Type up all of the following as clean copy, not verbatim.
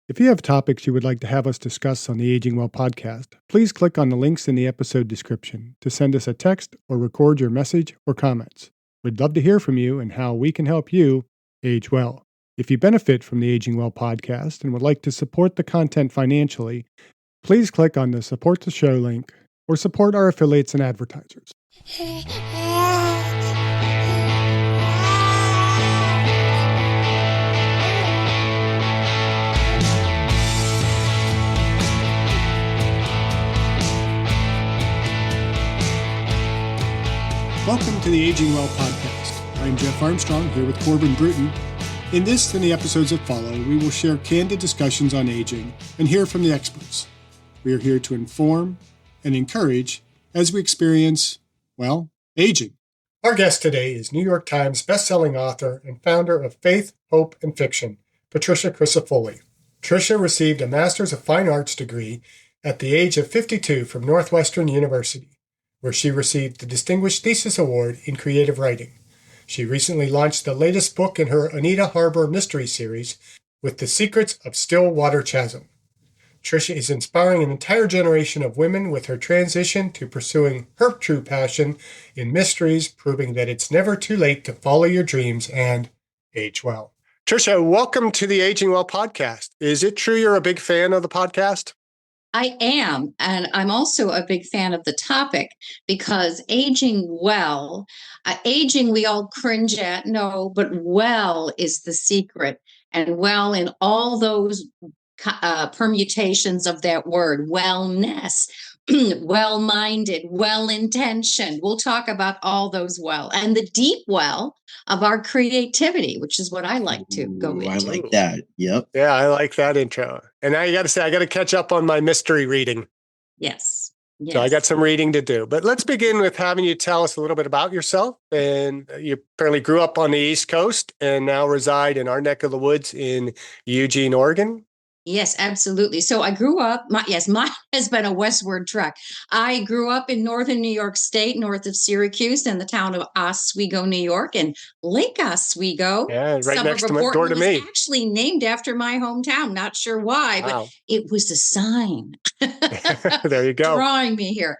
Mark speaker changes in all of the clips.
Speaker 1: If you have topics you would like to have us discuss on the Aging Well podcast, please click on the links in the episode description to send us a text or record your message or comments. We'd love to hear from you and how we can help you age well. If you benefit from the Aging Well podcast and would like to support the content financially, please click on the Support the Show link or support our affiliates and advertisers. Welcome to the Aging Well podcast. I'm Jeff Armstrong here with Corbin Bruton. In this and the episodes that follow, we will share candid discussions on aging and hear from the experts. We are here to inform and encourage as we experience, well, aging. Our guest today is New York Times bestselling author and founder of Faith, Hope, and Fiction, Patricia Crisafulli. Patricia received a Master's of Fine Arts degree at the age of 52 from Northwestern University, where she received the Distinguished Thesis Award in Creative Writing. She recently launched the latest book in her Anita Harbor mystery series with The Secrets of Stillwater Chasm. Tricia is inspiring an entire generation of women with her transition to pursuing her true passion in mysteries, proving that it's never too late to follow your dreams and age well. Tricia, welcome to the Aging Well podcast. Is it true you're a big fan of the podcast?
Speaker 2: I am, and I'm also a big fan of the topic because aging well, aging we all cringe at, no, but well is the secret, and well in all those permutations of that word, wellness, well-minded, well-intentioned. We'll talk about all those well, and the deep well of our creativity, which is what I like to go into.
Speaker 3: I like that. Yep.
Speaker 1: Yeah, I like that intro. And now you got to say, I got to catch up on my mystery reading.
Speaker 2: Yes.
Speaker 1: So I got some reading to do. But let's begin with having you tell us a little bit about yourself. And you apparently grew up on the East Coast and now reside in our neck of the woods in Eugene, Oregon.
Speaker 2: Yes, absolutely. So I grew up, mine has been a westward trek. I grew up in northern New York State, north of Syracuse, in the town of Oswego, New York, and Lake Oswego.
Speaker 1: Yeah, right next door to me.
Speaker 2: Actually named after my hometown. Not sure why, but it was a sign.
Speaker 1: There you go.
Speaker 2: Drawing me here.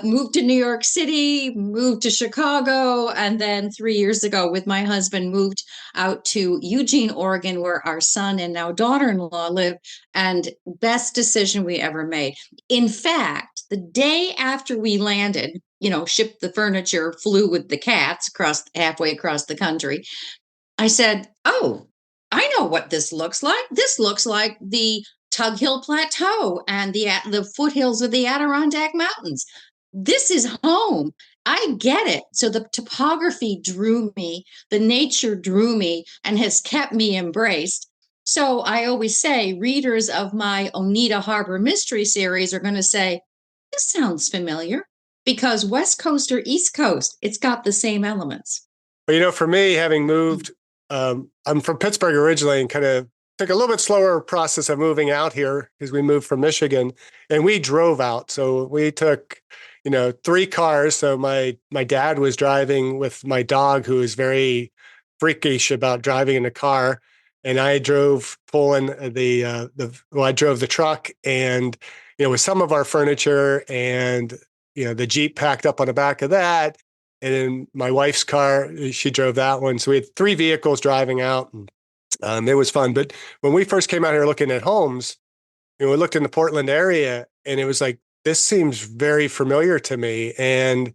Speaker 2: Moved to New York City, moved to Chicago, and then 3 years ago with my husband moved out to Eugene, Oregon, where our son and now daughter-in-law live, and best decision we ever made. In fact, the day after we landed, shipped the furniture, flew with the cats halfway across the country, I said, oh, I know what this looks like. This looks like the Tug Hill Plateau and the foothills of the Adirondack Mountains. This is home. I get it. So the topography drew me, the nature drew me, and has kept me embraced. So I always say readers of my Anita Harbor mystery series are going to say, this sounds familiar, because West Coast or East Coast, it's got the same elements.
Speaker 1: Well, for me, having moved, I'm from Pittsburgh originally and kind of took a little bit slower process of moving out here because we moved from Michigan and we drove out. So we took, 3 cars. So my dad was driving with my dog, who is very freakish about driving in a car. And I drove I drove the truck and, with some of our furniture and, the Jeep packed up on the back of that. And then my wife's car, she drove that one. So we had 3 vehicles driving out. And it was fun. But when we first came out here looking at homes, we looked in the Portland area and it was like, this seems very familiar to me. And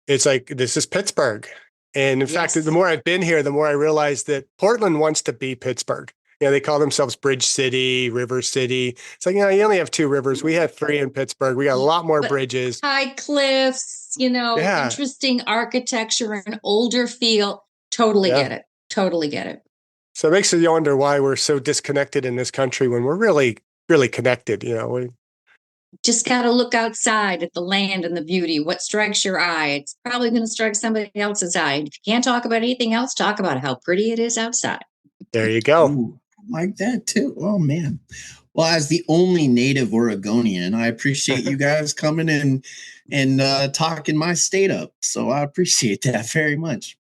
Speaker 1: it's like, this is Pittsburgh. And in fact, the more I've been here, the more I realized that Portland wants to be Pittsburgh. They call themselves Bridge City, River City. It's like, you only have 2 rivers. We have 3 in Pittsburgh. We got a lot more bridges.
Speaker 2: High cliffs, interesting architecture, an older feel. Totally get it. Totally get it.
Speaker 1: So it makes you wonder why we're so disconnected in this country when we're really, really connected. We
Speaker 2: just got to look outside at the land and the beauty. What strikes your eye? It's probably going to strike somebody else's eye. If you can't talk about anything else, talk about how pretty it is outside.
Speaker 1: There you go.
Speaker 3: Ooh, I like that too. Oh, man. Well, as the only native Oregonian, I appreciate you guys coming in and talking my state up. So I appreciate that very much.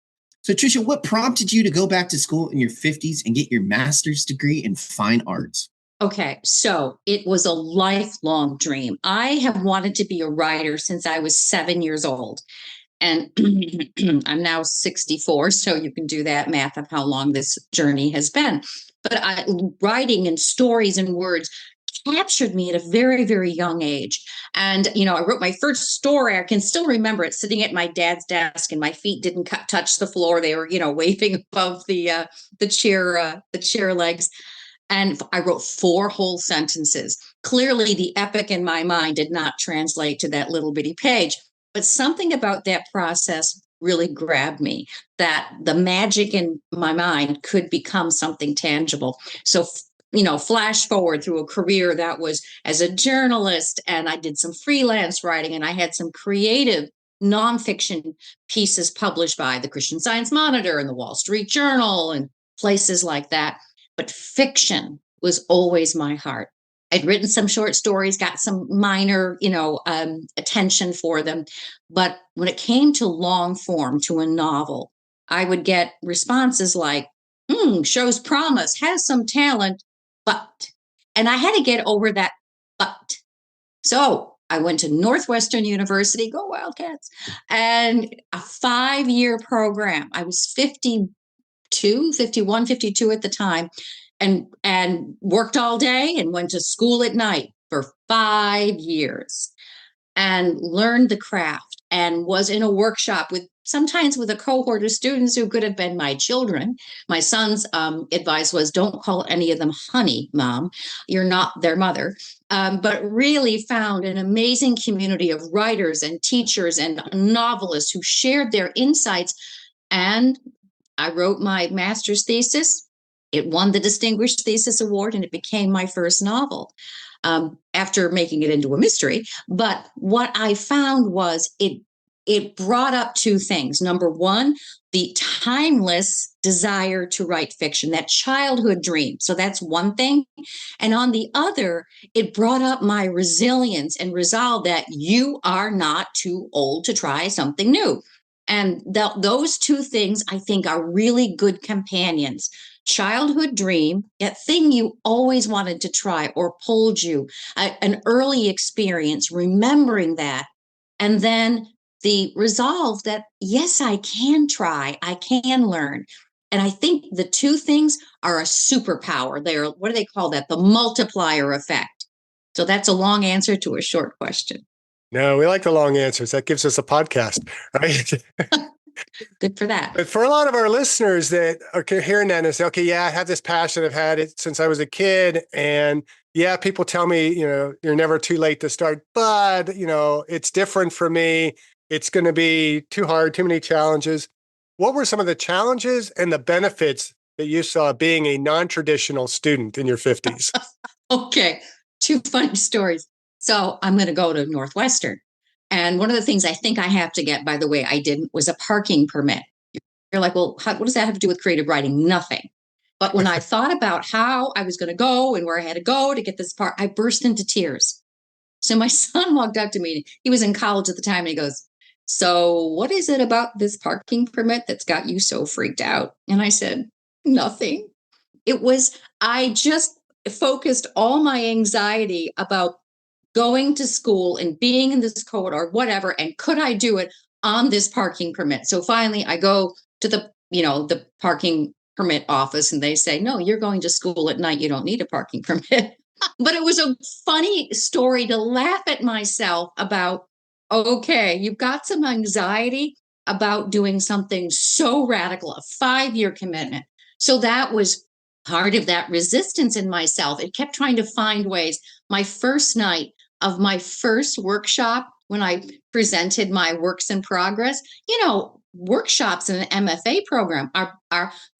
Speaker 3: So, Tricia, what prompted you to go back to school in your 50s and get your master's degree in fine arts?
Speaker 2: Okay, so it was a lifelong dream. I have wanted to be a writer since I was 7 years old. And I'm now 64, so you can do that math of how long this journey has been. But writing and stories and words captured me at a very, very young age. And, I wrote my first story. I can still remember it sitting at my dad's desk and my feet didn't touch the floor. They were, waving above the chair legs. And I wrote 4 whole sentences. Clearly, the epic in my mind did not translate to that little bitty page. But something about that process really grabbed me, that the magic in my mind could become something tangible. So, flash forward through a career that was as a journalist, and I did some freelance writing, and I had some creative nonfiction pieces published by the Christian Science Monitor and the Wall Street Journal and places like that. But fiction was always my heart. I'd written some short stories, got some minor, attention for them. But when it came to long form, to a novel, I would get responses like, shows promise, has some talent, but, and I had to get over that but. So I went to Northwestern University, go Wildcats, and a 5-year program. I was 51, 52 at the time, and worked all day and went to school at night for 5 years and learned the craft and was in a workshop sometimes with a cohort of students who could have been my children. My son's advice was, don't call any of them honey, Mom. You're not their mother. But really found an amazing community of writers and teachers and novelists who shared their insights. And I wrote my master's thesis. It won the Distinguished Thesis Award, and it became my first novel after making it into a mystery. But what I found was it brought up 2 things. Number one, the timeless desire to write fiction, that childhood dream. So that's one thing. And on the other, it brought up my resilience and resolve that you are not too old to try something new. And those 2 things, I think, are really good companions. Childhood dream, that thing you always wanted to try or pulled you, an early experience, remembering that, and then the resolve that, yes, I can try, I can learn. And I think the 2 things are a superpower. They're, what do they call that? The multiplier effect. So that's a long answer to a short question.
Speaker 1: No, we like the long answers. That gives us a podcast, right?
Speaker 2: Good for that.
Speaker 1: But for a lot of our listeners that are hearing that and say, okay, yeah, I have this passion. I've had it since I was a kid. And yeah, people tell me, you're never too late to start, but, it's different for me. It's going to be too hard, too many challenges. What were some of the challenges and the benefits that you saw being a non-traditional student in your 50s?
Speaker 2: Okay, 2 funny stories. So I'm going to go to Northwestern. And one of the things I think I have to get, by the way, I didn't, was a parking permit. You're like, well, what does that have to do with creative writing? Nothing. But when I thought about how I was going to go and where I had to go to get this part, I burst into tears. So my son walked up to me. He was in college at the time, and he goes, so what is it about this parking permit that's got you so freaked out? And I said, nothing. I just focused all my anxiety about going to school and being in this code or whatever, and could I do it on this parking permit? So finally I go to the parking permit office, and they say, no, you're going to school at night, you don't need a parking permit. But it was a funny story to laugh at myself about. Okay, you've got some anxiety about doing something so radical, a 5-year commitment. So that was part of that resistance in myself. It kept trying to find ways. My first night of my first workshop, when I presented my works in progress, workshops in an MFA program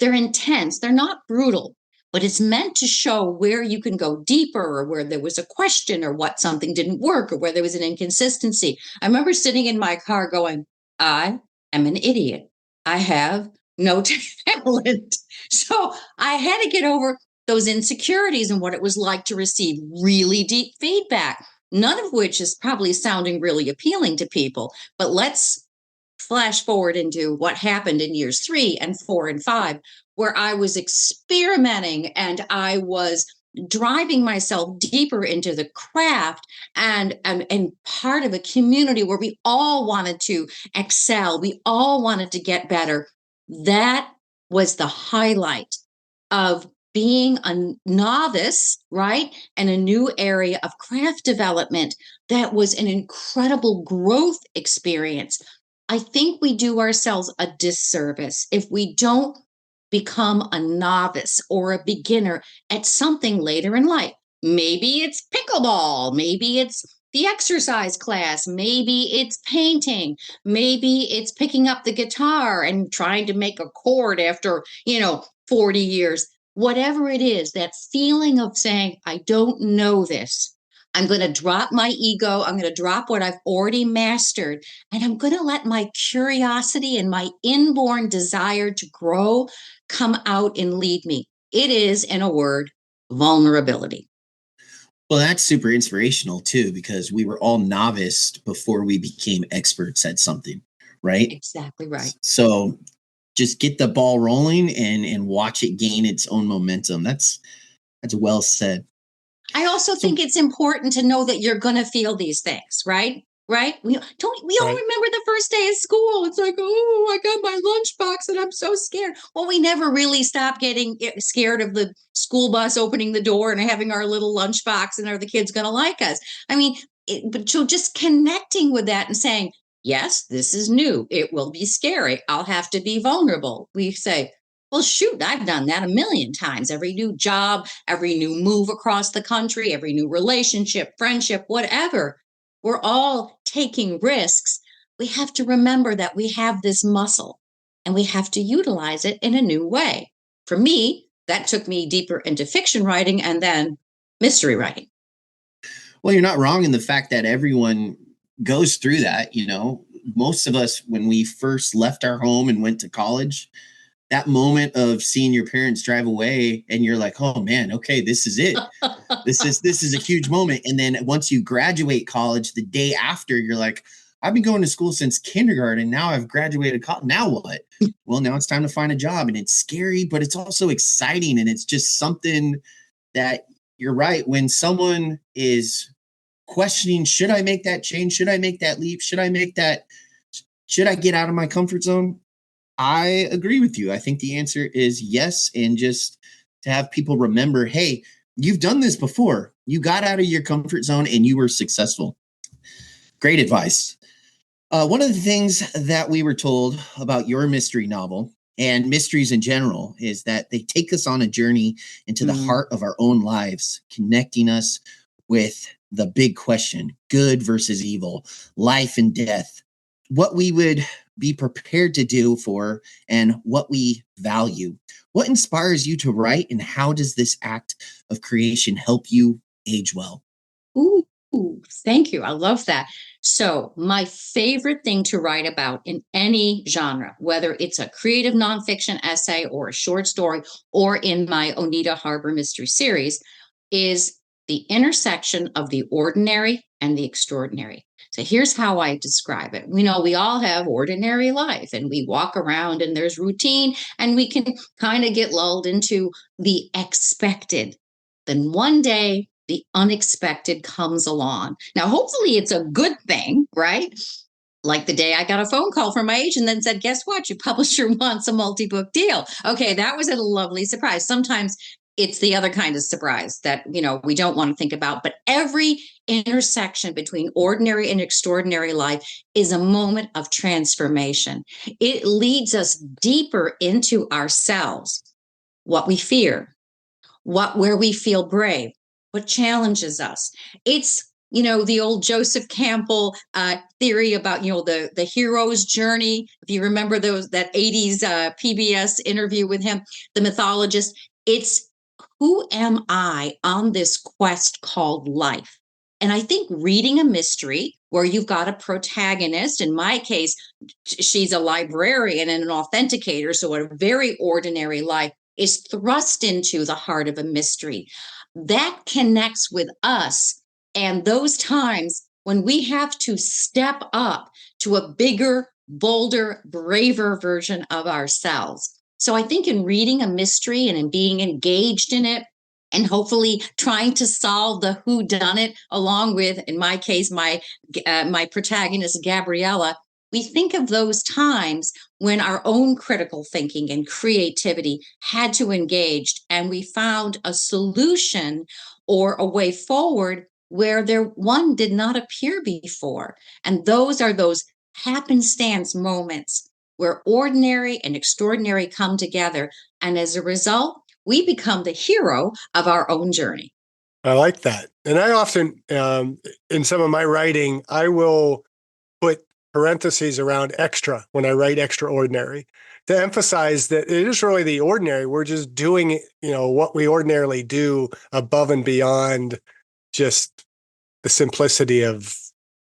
Speaker 2: they're intense. They're not brutal, but it's meant to show where you can go deeper, or where there was a question, or what something didn't work, or where there was an inconsistency. I remember sitting in my car going, I am an idiot. I have no talent. So I had to get over those insecurities and what it was like to receive really deep feedback, none of which is probably sounding really appealing to people. But let's flash forward into what happened in years 3 and 4 and 5, where I was experimenting and I was driving myself deeper into the craft and part of a community where we all wanted to excel, we all wanted to get better. That was the highlight of being a novice, right? And a new area of craft development. That was an incredible growth experience. I think we do ourselves a disservice if we don't become a novice or a beginner at something later in life. Maybe it's pickleball, maybe it's the exercise class, maybe it's painting, maybe it's picking up the guitar and trying to make a chord after, 40 years. Whatever it is, that feeling of saying, I don't know this. I'm going to drop my ego. I'm going to drop what I've already mastered. And I'm going to let my curiosity and my inborn desire to grow come out and lead me. It is, in a word, vulnerability.
Speaker 3: Well, that's super inspirational too, because we were all novice before we became experts at something, right?
Speaker 2: Exactly right.
Speaker 3: So just get the ball rolling and watch it gain its own momentum. That's well said.
Speaker 2: I also think it's important to know that you're going to feel these things, right? Right? We all remember the first day of school. It's like, oh, I got my lunchbox and I'm so scared. Well, we never really stopped getting scared of the school bus opening the door and having our little lunchbox and are the kids going to like us? I mean, but so just connecting with that and saying, yes, this is new. It will be scary. I'll have to be vulnerable. We say, well, shoot, I've done that a million times. Every new job, every new move across the country, every new relationship, friendship, whatever. We're all taking risks. We have to remember that we have this muscle and we have to utilize it in a new way. For me, that took me deeper into fiction writing and then mystery writing.
Speaker 3: Well, you're not wrong in the fact that everyone goes through that. Most of us, when we first left our home and went to college, that moment of seeing your parents drive away and you're like, oh man, okay, this is it. This is a huge moment. And then once you graduate college, the day after, you're like, I've been going to school since kindergarten. Now I've graduated college. Now what? Well, now it's time to find a job. And it's scary, but it's also exciting. And it's just something that you're right. When someone is questioning, should I make that change? Should I make that leap? Should I get out of my comfort zone? I agree with you. I think the answer is yes. And just to have people remember, hey, you've done this before. You got out of your comfort zone and you were successful. Great advice. One of the things that we were told about your mystery novel and mysteries in general is that they take us on a journey into the heart of our own lives, connecting us with the big question, good versus evil, life and death, what we would be prepared to do for, and what we value. What inspires you to write, and how does this act of creation help you age well?
Speaker 2: Ooh, thank you. I love that. So, my favorite thing to write about in any genre, whether it's a creative nonfiction essay or a short story, or in my Oneida Harbor Mystery series, is the intersection of the ordinary and the extraordinary. So here's how I describe it. We all have ordinary life and we walk around and there's routine and we can kind of get lulled into the expected. Then one day, the unexpected comes along. Now, hopefully it's a good thing, right? Like the day I got a phone call from my agent and said, guess what? Your publisher wants a multi-book deal. Okay, that was a lovely surprise. Sometimes it's the other kind of surprise that, we don't want to think about. But every intersection between ordinary and extraordinary life is a moment of transformation. It leads us deeper into ourselves, what we fear, where we feel brave, what challenges us. It's the old Joseph Campbell theory about the hero's journey. If you remember that 80s PBS interview with him, the mythologist, it's who am I on this quest called life? And I think reading a mystery where you've got a protagonist, in my case, she's a librarian and an authenticator, so a very ordinary life, is thrust into the heart of a mystery. That connects with us. And those times when we have to step up to a bigger, bolder, braver version of ourselves. So I think in reading a mystery and in being engaged in it and hopefully trying to solve the whodunit along with, in my case, my protagonist, Gabriella. We think of those times when our own critical thinking and creativity had to engage, and we found a solution or a way forward where one did not appear before. And those are those happenstance moments where ordinary and extraordinary come together. And as a result, we become the hero of our own journey.
Speaker 1: I like that. And I often, in some of my writing, I will put parentheses around extra when I write extraordinary to emphasize that it is really the ordinary. We're just doing, what we ordinarily do above and beyond just the simplicity of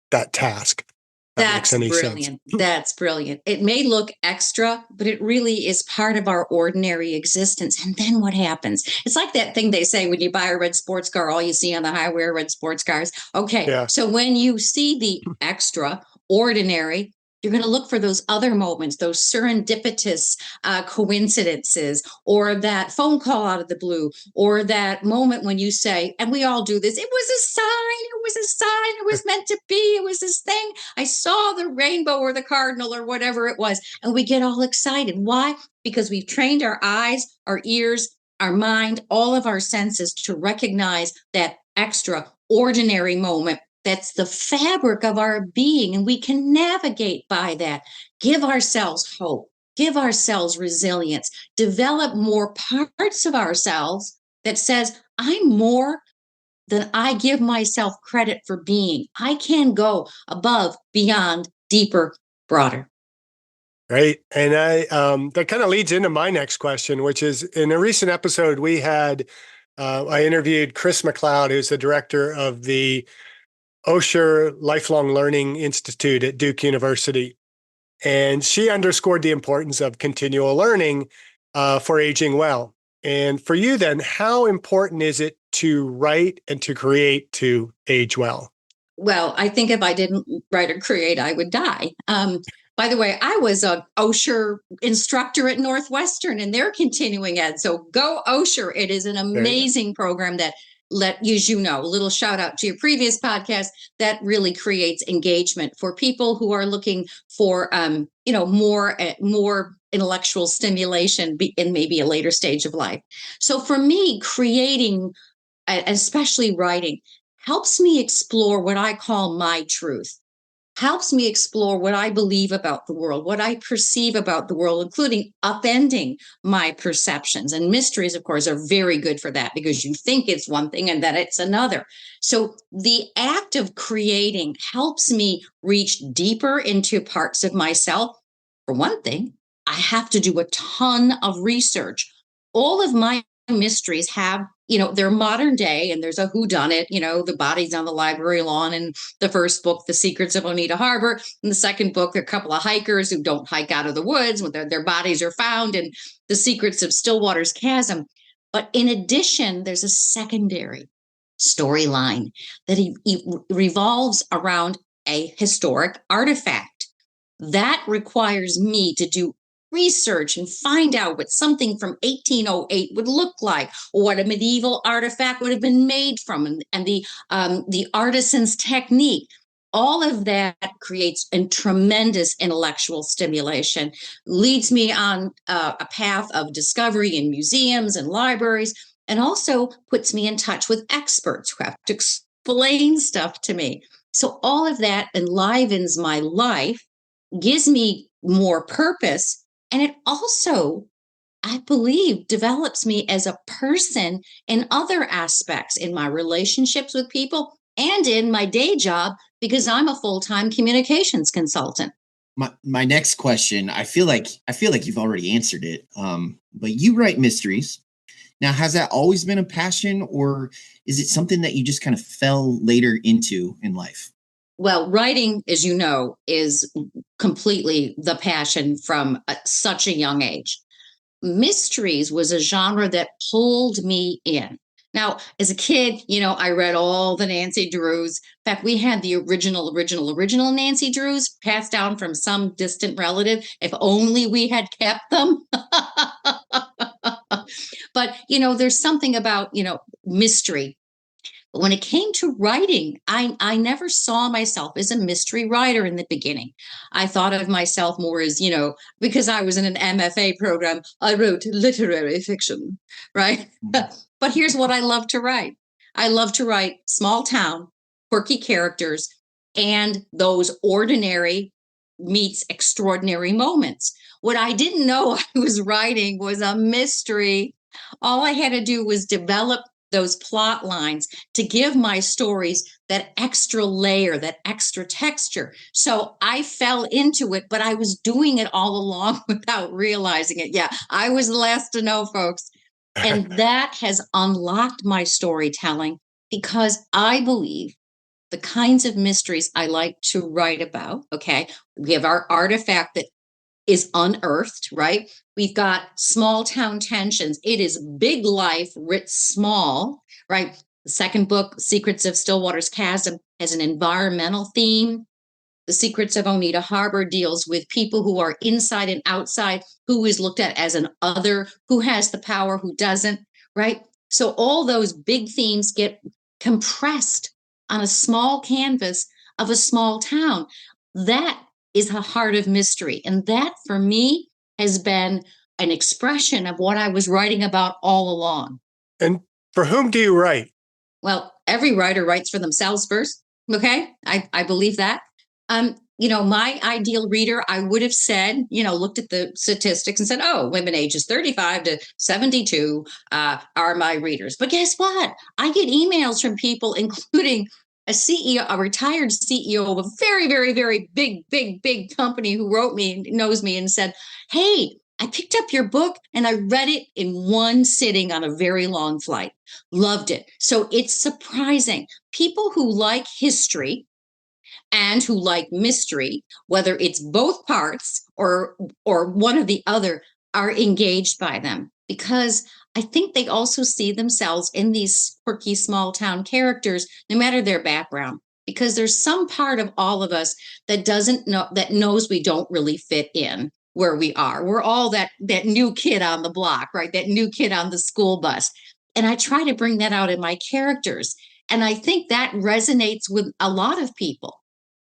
Speaker 1: that task.
Speaker 2: That's brilliant. That's brilliant. It may look extra, but it really is part of our ordinary existence. And then what happens? It's like that thing they say when you buy a red sports car, all you see on the highway are red sports cars. Okay. Yeah. So when you see the extraordinary, you're going to look for those other moments, those serendipitous coincidences, or that phone call out of the blue, or that moment when you say, and we all do this, it was a sign, it was meant to be, it was this thing. I saw the rainbow or the cardinal or whatever it was. And we get all excited. Why? Because we've trained our eyes, our ears, our mind, all of our senses to recognize that extraordinary moment. That's the fabric of our being, and we can navigate by that. Give ourselves hope, give ourselves resilience, develop more parts of ourselves that says, I'm more than I give myself credit for being. I can go above, beyond, deeper, broader.
Speaker 1: Right. And that kind of leads into my next question, which is, in a recent episode we had, I interviewed Chris McLeod, who's the director of the Osher Lifelong Learning Institute at Duke University. And she underscored the importance of continual learning for aging well. And for you then, how important is it to write and to create to age well?
Speaker 2: Well, I think if I didn't write or create, I would die. By the way, I was an Osher instructor at Northwestern in their continuing ed. So go Osher. It is an amazing program that as you know, a little shout out to your previous podcast, that really creates engagement for people who are looking for, more intellectual stimulation in maybe a later stage of life. So for me, creating, especially writing, helps me explore what I call my truth. Helps me explore what I believe about the world, what I perceive about the world, including upending my perceptions. And mysteries, of course, are very good for that because you think it's one thing and then it's another. So the act of creating helps me reach deeper into parts of myself. For one thing, I have to do a ton of research. All of my mysteries have, they're modern day, and there's a whodunit, the bodies on the library lawn. And the first book, The Secrets of Oneida Harbor. In the second book, there are a couple of hikers who don't hike out of the woods when their bodies are found, and The Secrets of Stillwater's Chasm. But in addition, there's a secondary storyline that revolves around a historic artifact. That requires me to do research and find out what something from 1808 would look like, or what a medieval artifact would have been made from, and the artisan's technique. All of that creates a tremendous intellectual stimulation, leads me on a path of discovery in museums and libraries, and also puts me in touch with experts who have to explain stuff to me. So all of that enlivens my life, gives me more purpose. And it also, I believe, develops me as a person in other aspects, in my relationships with people and in my day job, because I'm a full-time communications consultant.
Speaker 3: My next question, I feel like you've already answered it. But you write mysteries. Now, has that always been a passion, or is it something that you just kind of fell later into in life?
Speaker 2: Well, writing, as you know, is completely the passion from such a young age. Mysteries was a genre that pulled me in. Now, as a kid, I read all the Nancy Drews. In fact, we had the original Nancy Drews passed down from some distant relative. If only we had kept them. But, there's something about, mystery. But when it came to writing, I never saw myself as a mystery writer in the beginning. I thought of myself more as, because I was in an MFA program, I wrote literary fiction, right? But here's what I love to write. I love to write small town, quirky characters, and those ordinary meets extraordinary moments. What I didn't know I was writing was a mystery. All I had to do was develop those plot lines to give my stories that extra layer, that extra texture. So I fell into it, but I was doing it all along without realizing it. Yeah, I was the last to know, folks. And that has unlocked my storytelling because I believe the kinds of mysteries I like to write about. Okay. We have our artifact that is unearthed, right? We've got small town tensions. It is big life writ small, right? The second book, Secrets of Stillwater's Chasm, has an environmental theme. The Secrets of Oneida Harbor deals with people who are inside and outside, who is looked at as an other, who has the power, who doesn't, right? So all those big themes get compressed on a small canvas of a small town. That is the heart of mystery. And that for me has been an expression of what I was writing about all along.
Speaker 1: And for whom do you write?
Speaker 2: Well, every writer writes for themselves first. Okay. I believe that. My ideal reader, I would have said, looked at the statistics and said, oh, women ages 35 to 72 are my readers. But guess what? I get emails from people, including a CEO, a retired CEO of a very, very, very big company who wrote me, knows me, and said, hey, I picked up your book and I read it in one sitting on a very long flight. Loved it. So it's surprising. People who like history and who like mystery, whether it's both parts or one or the other, are engaged by them because I think they also see themselves in these quirky small town characters, no matter their background, because there's some part of all of us that doesn't know, that knows we don't really fit in where we are. We're all that new kid on the block, right? That new kid on the school bus. And I try to bring that out in my characters. And I think that resonates with a lot of people.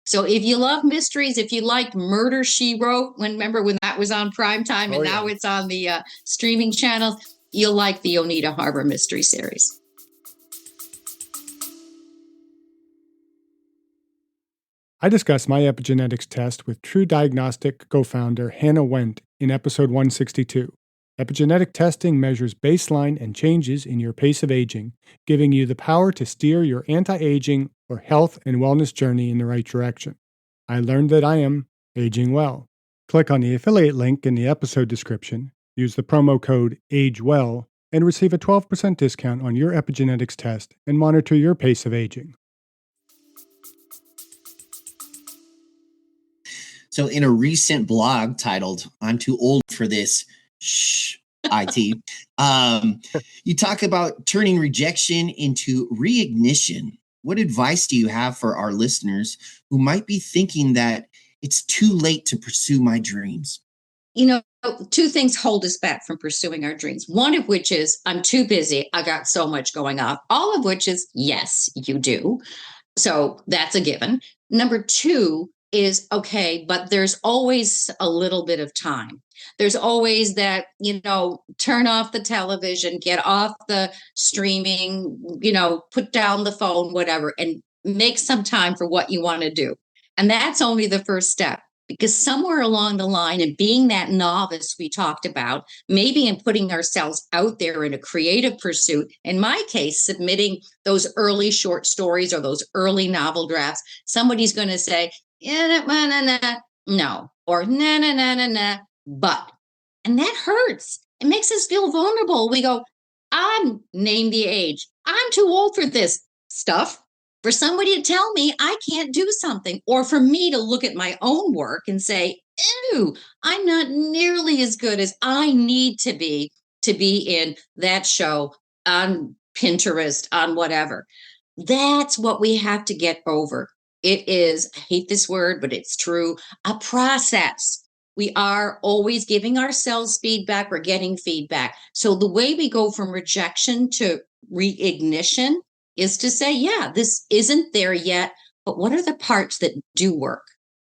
Speaker 2: So if you love mysteries, if you like Murder, She Wrote, remember when that was on primetime and now it's on the streaming channels, you'll like the Oneida Harbor Mystery Series.
Speaker 4: I discussed my epigenetics test with True Diagnostic co-founder Hannah Wendt in episode 162. Epigenetic testing measures baseline and changes in your pace of aging, giving you the power to steer your anti-aging or health and wellness journey in the right direction. I learned that I am aging well. Click on the affiliate link in the episode description, use the promo code AGEWELL, and receive a 12% discount on your epigenetics test and monitor your pace of aging.
Speaker 3: So in a recent blog titled, I'm Too Old for This, IT, you talk about turning rejection into reignition. What advice do you have for our listeners who might be thinking that it's too late to pursue my dreams?
Speaker 2: Two things hold us back from pursuing our dreams. One of which is, I'm too busy. I got so much going on. All of which is, yes, you do. So that's a given. Number two is, okay, but there's always a little bit of time. There's always that, turn off the television, get off the streaming, put down the phone, whatever, and make some time for what you want to do. And that's only the first step. Because somewhere along the line, and being that novice we talked about, maybe in putting ourselves out there in a creative pursuit, in my case, submitting those early short stories or those early novel drafts, somebody's going to say, no, or na, but. And that hurts. It makes us feel vulnerable. We go, name the age. I'm too old for this stuff. For somebody to tell me I can't do something, or for me to look at my own work and say, ew, I'm not nearly as good as I need to be in that show, on Pinterest, on whatever. That's what we have to get over. It is, I hate this word, but it's true, a process. We are always giving ourselves feedback or getting feedback. So the way we go from rejection to reignition is to say, yeah, this isn't there yet, but what are the parts that do work?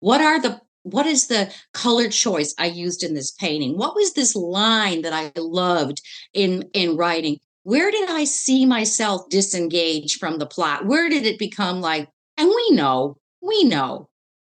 Speaker 2: What is the color choice I used in this painting? What was this line that I loved in writing? Where did I see myself disengage from the plot? Where did it become like, and we know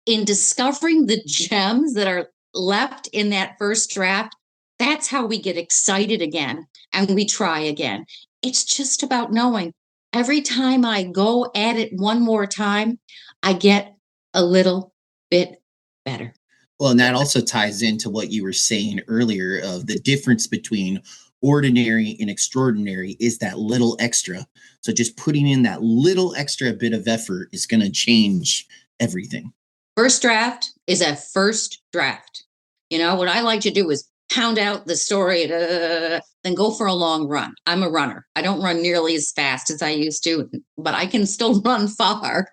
Speaker 2: in discovering the gems that are left in that first draft, that's how we get excited again and we try again. It's just about knowing every time I go at it one more time, I get a little bit better.
Speaker 3: Well, and that also ties into what you were saying earlier of the difference between ordinary and extraordinary is that little extra. So just putting in that little extra bit of effort is going to change everything.
Speaker 2: First draft is a first draft. What I like to do is pound out the story, then go for a long run. I'm a runner. I don't run nearly as fast as I used to, but I can still run far.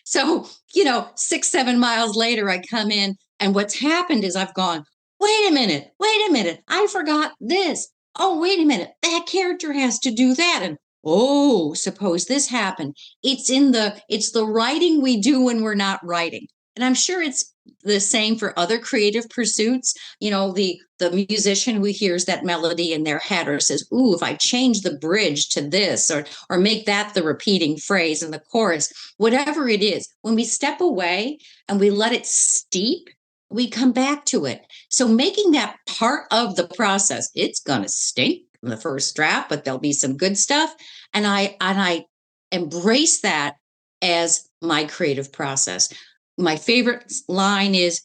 Speaker 2: So, 6, 7 miles later, I come in, and what's happened is I've gone, wait a minute, I forgot this. Oh, wait a minute, that character has to do that. And oh, suppose this happened. It's the writing we do when we're not writing. And I'm sure it's the same for other creative pursuits. The musician who hears that melody in their head or says, ooh, if I change the bridge to this or make that the repeating phrase in the chorus, whatever it is, when we step away and we let it steep, we come back to it. So making that part of the process, it's going to stink in the first draft, but there'll be some good stuff. And I embrace that as my creative process. My favorite line is,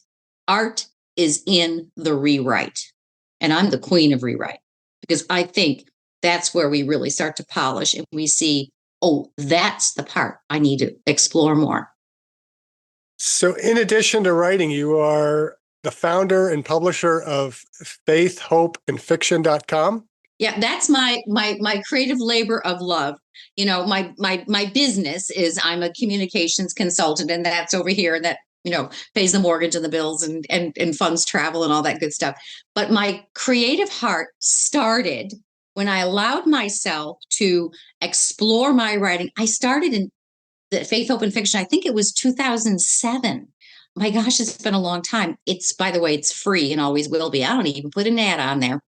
Speaker 2: art is in the rewrite. And I'm the queen of rewrite because I think that's where we really start to polish and we see, oh, that's the part I need to explore more.
Speaker 1: So in addition to writing, you are the founder and publisher of faithhopeandfiction.com.
Speaker 2: Yeah, that's my creative labor of love. My business is I'm a communications consultant, and that's over here that pays the mortgage and the bills and funds travel and all that good stuff. But my creative heart started when I allowed myself to explore my writing. I started in the Faith, Hope, and Fiction. I think it was 2007. My gosh, it's been a long time. By the way, it's free and always will be. I don't even put an ad on there.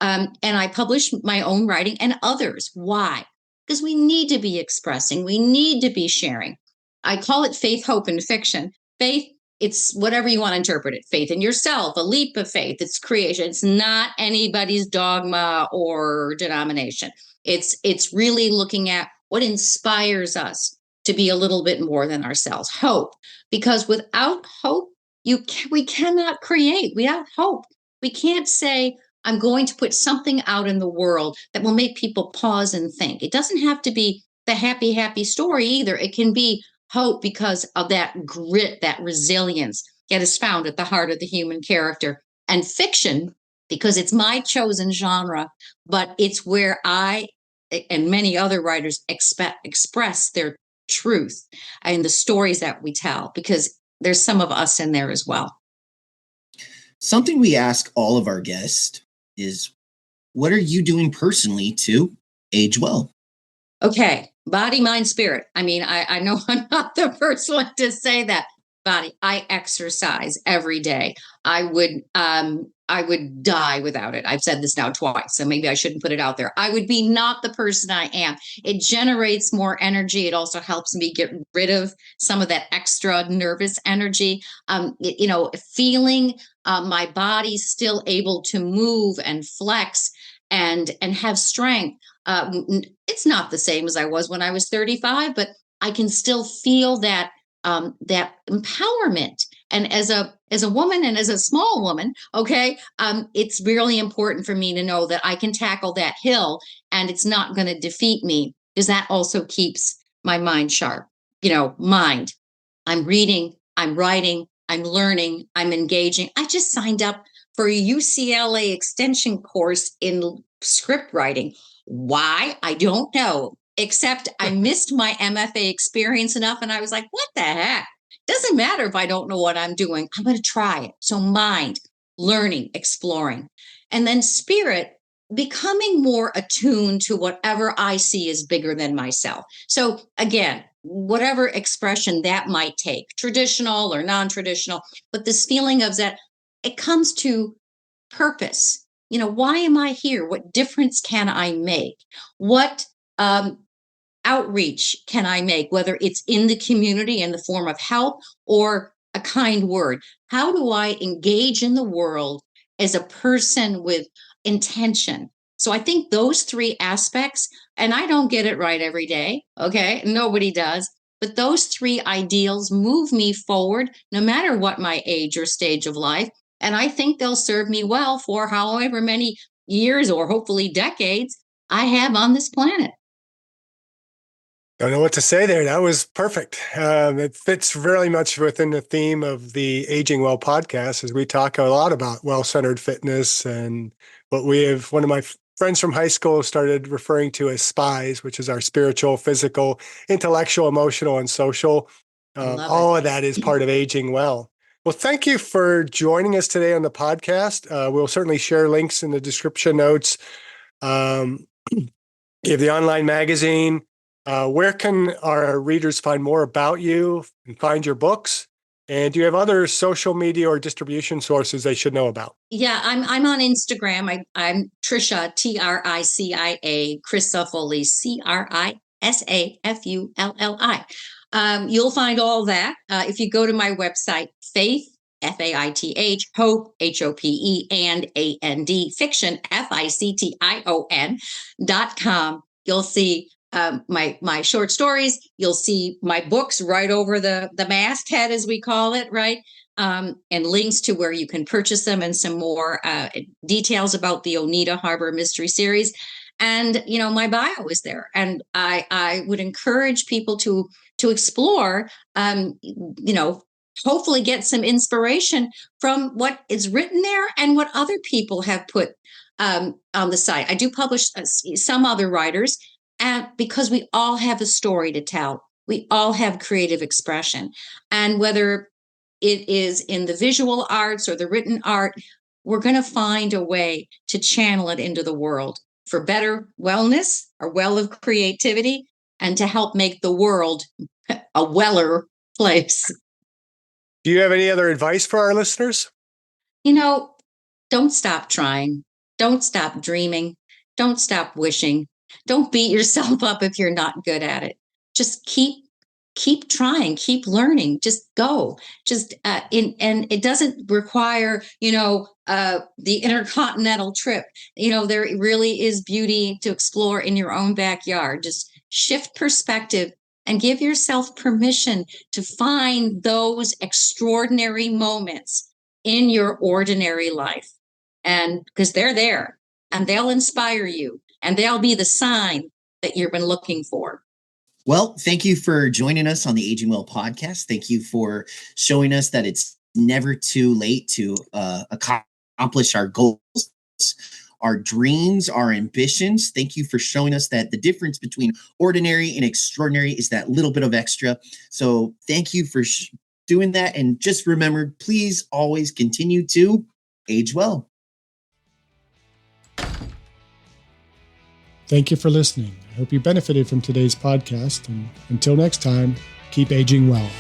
Speaker 2: And I publish my own writing and others. Why? Because we need to be expressing. We need to be sharing. I call it faith, hope, and fiction. Faith, it's whatever you want to interpret it. Faith in yourself, a leap of faith. It's creation. It's not anybody's dogma or denomination. It's really looking at what inspires us to be a little bit more than ourselves. Hope, because without hope, we cannot create. Without hope, we can't say, I'm going to put something out in the world that will make people pause and think. It doesn't have to be the happy, happy story either. It can be hope because of that grit, that resilience that is found at the heart of the human character. And fiction, because it's my chosen genre, but it's where I and many other writers express their truth and the stories that we tell, because there's some of us in there as well.
Speaker 3: Something we ask all of our guests is, what are you doing personally to age well?
Speaker 2: Okay, body, mind, spirit. I mean, I know I'm not the first one to say that. Body, I exercise every day. I would die without it. I've said this now twice, so maybe I shouldn't put it out there. I would be not the person I am. It generates more energy. It also helps me get rid of some of that extra nervous energy. Feeling my body still able to move and flex and have strength. It's not the same as I was when I was 35, but I can still feel that empowerment. And as a woman and as a small woman, okay, it's really important for me to know that I can tackle that hill and it's not going to defeat me, because that also keeps my mind sharp. Mind. I'm reading, I'm writing, I'm learning, I'm engaging. I just signed up for a UCLA extension course in script writing. Why? I don't know. Except I missed my MFA experience enough. And I was like, what the heck? Doesn't matter if I don't know what I'm doing. I'm going to try it. So mind, learning, exploring. And then spirit, becoming more attuned to whatever I see is bigger than myself. So again, whatever expression that might take, traditional or non-traditional, but this feeling of that it comes to purpose. Why am I here? What difference can I make? What outreach can I make, whether it's in the community in the form of help or a kind word? How do I engage in the world as a person with intention? So I think those three aspects, and I don't get it right every day, okay? Nobody does. But those three ideals move me forward no matter what my age or stage of life. And I think they'll serve me well for however many years or hopefully decades I have on this planet.
Speaker 1: Don't know what to say there. That was perfect. It fits very much within the theme of the Aging Well podcast, as we talk a lot about well-centered fitness and what one of my friends from high school started referring to as SPIES, which is our spiritual, physical, intellectual, emotional, and social. All of that is part of Aging Well. Well, thank you for joining us today on the podcast. We'll certainly share links in the description notes. You have the online magazine. Where can our readers find more about you and find your books? And do you have other social media or distribution sources they should know about?
Speaker 2: Yeah, I'm on Instagram. I'm Tricia, Tricia, Crisafulli, Crisafulli. You'll find all that if you go to my website, Faith, Faith, Hope, Hope, and And, Fiction, Fiction.com. You'll see my short stories. You'll see my books right over the masthead, as we call it, right? And links to where you can purchase them and some more details about the Oneida Harbor Mystery Series. And, my bio is there. And I would encourage people to explore, hopefully get some inspiration from what is written there and what other people have put on the site. I do publish some other writers, because we all have a story to tell. We all have creative expression. And whether it is in the visual arts or the written art, we're going to find a way to channel it into the world for better wellness, a well of creativity, and to help make the world a weller place.
Speaker 1: Do you have any other advice for our listeners?
Speaker 2: Don't stop trying. Don't stop dreaming. Don't stop wishing. Don't beat yourself up if you're not good at it. Just keep trying, keep learning, just go. And it doesn't require, the intercontinental trip. There really is beauty to explore in your own backyard. Just shift perspective and give yourself permission to find those extraordinary moments in your ordinary life. And because they're there and they'll inspire you and they'll be the sign that you've been looking for.
Speaker 3: Well, thank you for joining us on the Aging Well podcast. Thank you for showing us that it's never too late to accomplish our goals, our dreams, our ambitions. Thank you for showing us that the difference between ordinary and extraordinary is that little bit of extra. So thank you for doing that. And just remember, please always continue to age well.
Speaker 4: Thank you for listening. I hope you benefited from today's podcast. And until next time, keep aging well.